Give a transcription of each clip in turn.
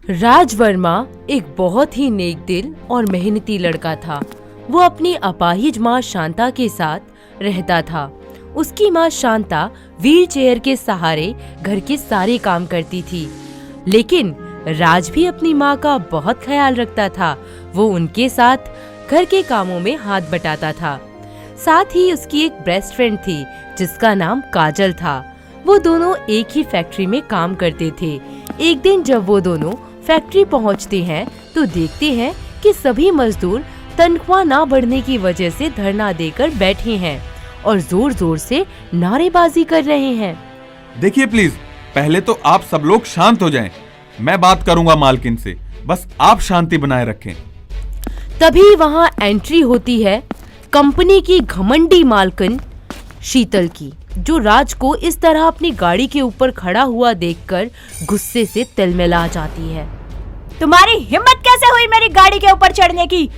राज वर्मा एक बहुत ही नेक दिल और मेहनती लड़का था। वो अपनी अपाहिज माँ शांता के साथ रहता था। उसकी माँ शांता व्हील चेयर के सहारे घर के सारे काम करती थी, लेकिन राज भी अपनी माँ का बहुत ख्याल रखता था। वो उनके साथ घर के कामों में हाथ बटाता था। साथ ही उसकी एक बेस्ट फ्रेंड थी जिसका नाम काजल था। वो दोनों एक ही फैक्ट्री में काम करते थे। एक दिन जब वो दोनों फैक्ट्री पहुंचते हैं तो देखते हैं कि सभी मजदूर तनख्वाह ना बढ़ने की वजह से धरना देकर बैठे हैं और जोर जोर से नारेबाजी कर रहे हैं। देखिए प्लीज, पहले तो आप सब लोग शांत हो जाएं। मैं बात करूंगा मालकिन से, बस आप शांति बनाए रखें। तभी वहाँ एंट्री होती है कंपनी की घमंडी मालकिन शीतल की, जो राज को इस तरह अपनी गाड़ी के ऊपर खड़ा हुआ देखकर गुस्से से तिलमिला जाती है। तुम्हारी हिम्मत कैसे हुई मेरी गाड़ी के ऊपर चढ़ने की?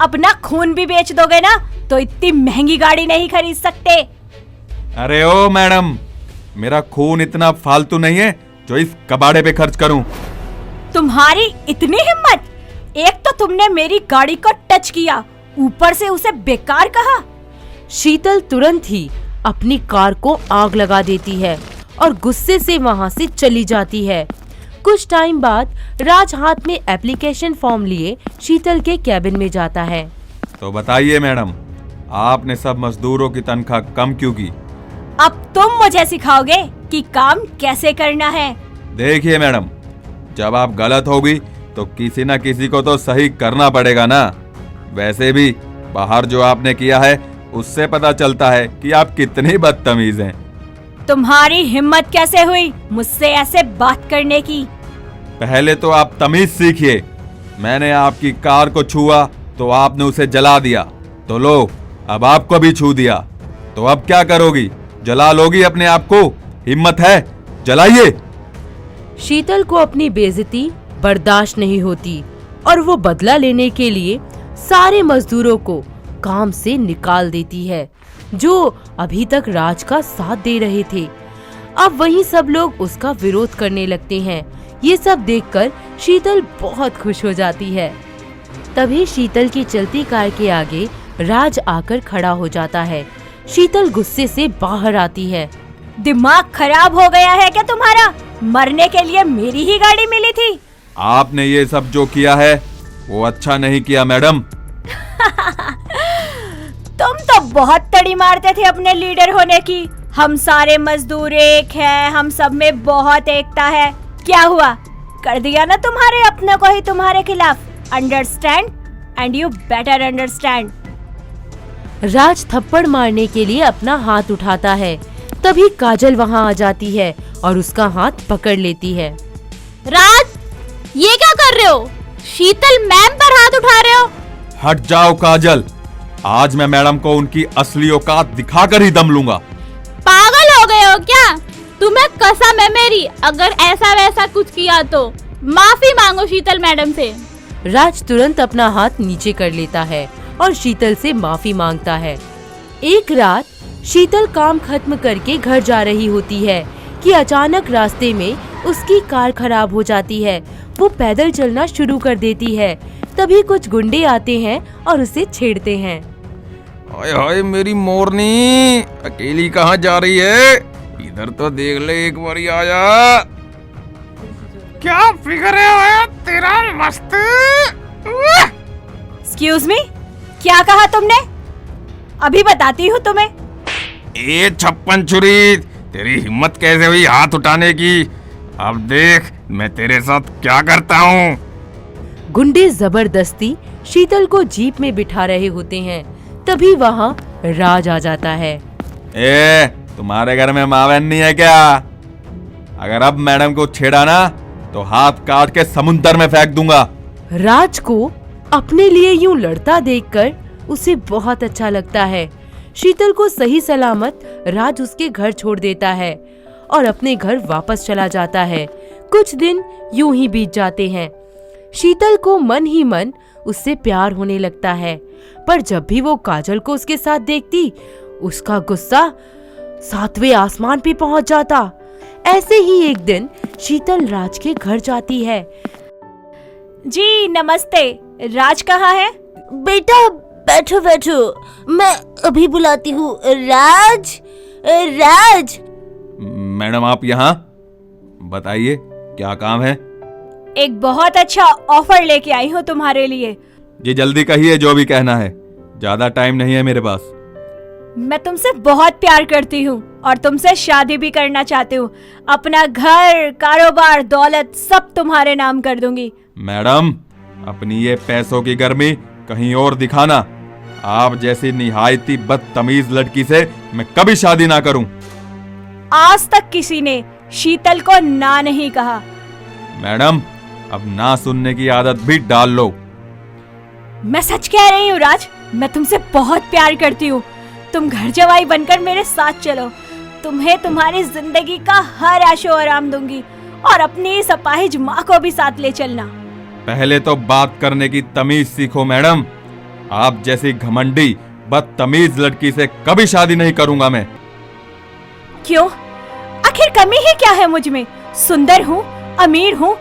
अपना खून भी बेच दोगे ना तो इतनी महंगी गाड़ी नहीं खरीद सकते। अरे ओ मैडम, मेरा खून इतना फालतू नहीं है जो इस कबाड़े पे खर्च करूं। तुम्हारी इतनी हिम्मत! एक तो तुमने मेरी गाड़ी को टच किया, ऊपर से उसे बेकार कहा। शीतल तुरंत ही अपनी कार को आग लगा देती है और गुस्से से वहां से चली जाती है। कुछ टाइम बाद राज हाथ में एप्लीकेशन फॉर्म लिए शीतल के कैबिन में जाता है। तो बताइए मैडम, आपने सब मजदूरों की तनख्वाह कम क्यों की? अब तुम मुझे सिखाओगे कि काम कैसे करना है। देखिए मैडम, जब आप गलत होगी तो किसी न किसी को तो सही करना पड़ेगा ना। वैसे भी बाहर जो आपने किया है उससे पता चलता है कि आप कितनी बदतमीज हैं। तुम्हारी हिम्मत कैसे हुई मुझसे ऐसे बात करने की? पहले तो आप तमीज सीखिए। मैंने आपकी कार को छुआ तो आपने उसे जला दिया, तो लो अब आपको भी छू दिया, तो अब क्या करोगी? जला लोगी अपने आप को? हिम्मत है, जलाइए। शीतल को अपनी बेइज्जती बर्दाश्त नहीं होती और वो बदला लेने के लिए सारे मजदूरों को काम से निकाल देती है जो अभी तक राज का साथ दे रहे थे। अब वहीं सब लोग उसका विरोध करने लगते हैं। ये सब देखकर शीतल बहुत खुश हो जाती है। तभी शीतल की चलती कार के आगे राज आकर खड़ा हो जाता है। शीतल गुस्से से बाहर आती है। दिमाग खराब हो गया है क्या तुम्हारा? मरने के लिए मेरी ही गाड़ी मिली थी। आपने ये सब जो किया है वो अच्छा नहीं किया मैडम। तुम तो बहुत तड़ी मारते थे अपने लीडर होने की। हम सारे मजदूर एक हैं, हम सब में बहुत एकता है। क्या हुआ? कर दिया ना तुम्हारे अपने को ही तुम्हारे खिलाफ। Understand and you better understand. Raj थप्पड़ मारने के लिए अपना हाथ उठाता है। तभी काजल वहाँ आ जाती है और उसका हाथ पकड़ लेती है। राज, ये क्या कर रहे हो? शीतल मैम पर हाथ उठा रहे हो? हट जाओ काजल, आज मैं मैडम को उनकी असली औकात दिखाकर ही दम लूंगा। पागल हो गए हो क्या? तुम्हें कसम है मेरी, अगर ऐसा वैसा कुछ किया तो माफी मांगो शीतल मैडम से। राज तुरंत अपना हाथ नीचे कर लेता है और शीतल से माफी मांगता है। एक रात शीतल काम खत्म करके घर जा रही होती है कि अचानक रास्ते में उसकी कार खराब हो जाती है। वो पैदल चलना शुरू कर देती है। तभी कुछ गुंडे आते हैं और उसे छेड़ते हैं। हाय हाय मेरी मोरनी, अकेली कहाँ जा रही है? इधर तो देख ले एक बारी आया। क्या फिगर है तेरा मस्त। एक्सक्यूज मी, क्या कहा तुमने? अभी बताती हूँ तुम्हें। ए छप्पन छुरी, तेरी हिम्मत कैसे हुई हाथ उठाने की? अब देख मैं तेरे साथ क्या करता हूँ। गुंडे जबरदस्ती शीतल को जीप में बिठा रहे होते हैं। तभी वहाँ राज आ जाता है। ए, तुम्हारे घर में मावन नहीं है क्या? अगर अब मैडम को छेड़ा ना तो हाथ काट के समुंदर में फेंक दूंगा। राज को अपने लिए यूं लड़ता देखकर उसे बहुत अच्छा लगता है। शीतल को सही सलामत राज उसके घर छोड़ देता है और अपने घर वापस चला जाता है। कुछ दिन यूं ही बीत जाते हैं। शीतल को मन ही मन उससे प्यार होने लगता है, पर जब भी वो काजल को उसके साथ देखती, उसका गुस्सा 7वें आसमान पे पहुंच जाता। ऐसे ही एक दिन शीतल राज के घर जाती है। जी नमस्ते, राज कहाँ है? बेटा बैठो बैठो, मैं अभी बुलाती हूँ। राज, राज। मैडम आप यहाँ, बताइए क्या काम है? एक बहुत अच्छा ऑफर लेके आई हूँ तुम्हारे लिए। जी जल्दी कहिए, जो भी कहना है, ज्यादा टाइम नहीं है मेरे पास। मैं तुमसे बहुत प्यार करती हूँ और तुमसे शादी भी करना चाहती हूँ। अपना घर, कारोबार, दौलत सब तुम्हारे नाम कर दूंगी। मैडम अपनी ये पैसों की गर्मी कहीं और दिखाना। आप जैसी निहायती बदतमीज लड़की से मैं कभी शादी ना करूं। आज तक किसी ने शीतल को ना नहीं कहा। मैडम अब ना सुनने की आदत भी डाल लो। मैं सच कह रही हूँ राज, मैं तुमसे बहुत प्यार करती हूँ। तुम घर जवाई बनकर मेरे साथ चलो, तुम्हें तुम्हारी जिंदगी का हर ऐशो आराम दूंगी और अपनी इस अपाहिज माँ को भी साथ ले चलना। पहले तो बात करने की तमीज सीखो मैडम। आप जैसी घमंडी बदतमीज लड़की से कभी शादी नहीं करूंगा मैं। क्यों? आखिर कमी ही क्या है मुझ में? सुंदर हूँ, अमीर हूँ।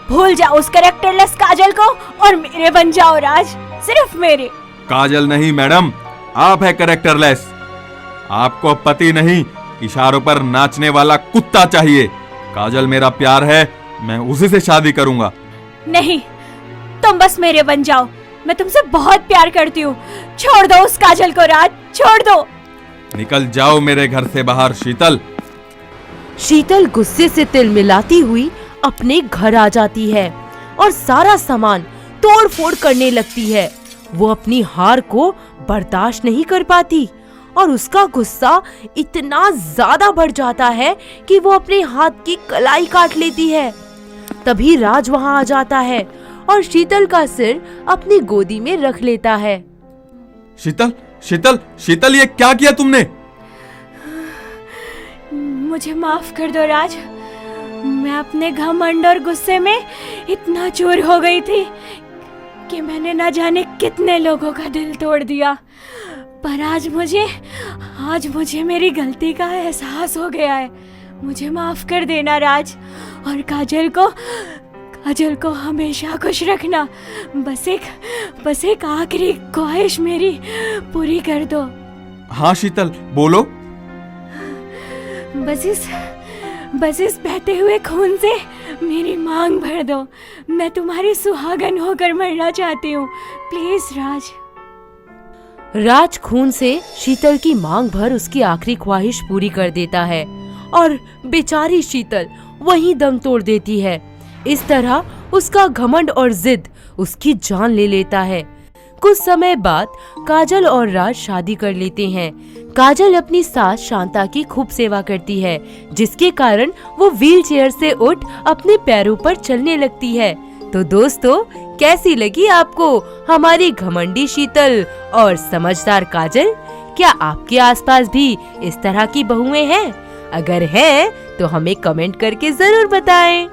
भूल जाओ उस कैरेक्टरलेस काजल को और मेरे बन जाओ राज, सिर्फ मेरे। काजल नहीं मैडम, आप है कैरेक्टरलेस। आपको पति नहीं, इशारों पर नाचने वाला कुत्ता चाहिए। काजल मेरा प्यार है, मैं उसी से शादी करूंगा। नहीं, तुम बस मेरे बन जाओ। मैं तुमसे बहुत प्यार करती हूँ। छोड़ दो उस काजल को राज, छोड़ दो। निकल जाओ मेरे घर से बाहर शीतल। शीतल गुस्से से तिल मिलाती हुई अपने घर आ जाती है और सारा सामान तोड़ फोड़ करने लगती है। वो अपनी हार को बर्दाश्त नहीं कर पाती और उसका गुस्सा इतना ज्यादा बढ़ जाता है कि वो अपने हाथ की कलाई काट लेती है। तभी राज वहां आ जाता है और शीतल का सिर अपनी गोदी में रख लेता है। शीतल शीतल शीतल, ये क्या किया तुमने? मुझे माफ कर दो राज, मैं अपने घमंड और गुस्से में इतना चूर हो गई थी कि मैंने न जाने कितने लोगों का दिल तोड़ दिया। पर आज मुझे मेरी गलती का एहसास हो गया है। मुझे माफ कर देना राज, और काजल को हमेशा खुश रखना। बस एक आखिरी ख्वाहिश मेरी पूरी कर दो। हाँ शीतल बोलो। बस इस बहते हुए खून से मेरी मांग भर दो। मैं तुम्हारी सुहागन होकर मरना चाहती हूँ, प्लीज राज। राज खून से शीतल की मांग भर उसकी आखिरी ख्वाहिश पूरी कर देता है और बेचारी शीतल वहीं दम तोड़ देती है। इस तरह उसका घमंड और जिद उसकी जान ले लेता है। कुछ समय बाद काजल और राज शादी कर लेते हैं। काजल अपनी सास शांता की खूब सेवा करती है, जिसके कारण वो व्हीलचेयर से उठ अपने पैरों पर चलने लगती है। तो दोस्तों, कैसी लगी आपको हमारी घमंडी शीतल और समझदार काजल? क्या आपके आसपास भी इस तरह की बहुएं हैं? अगर हैं तो हमें कमेंट करके जरूर बताएं।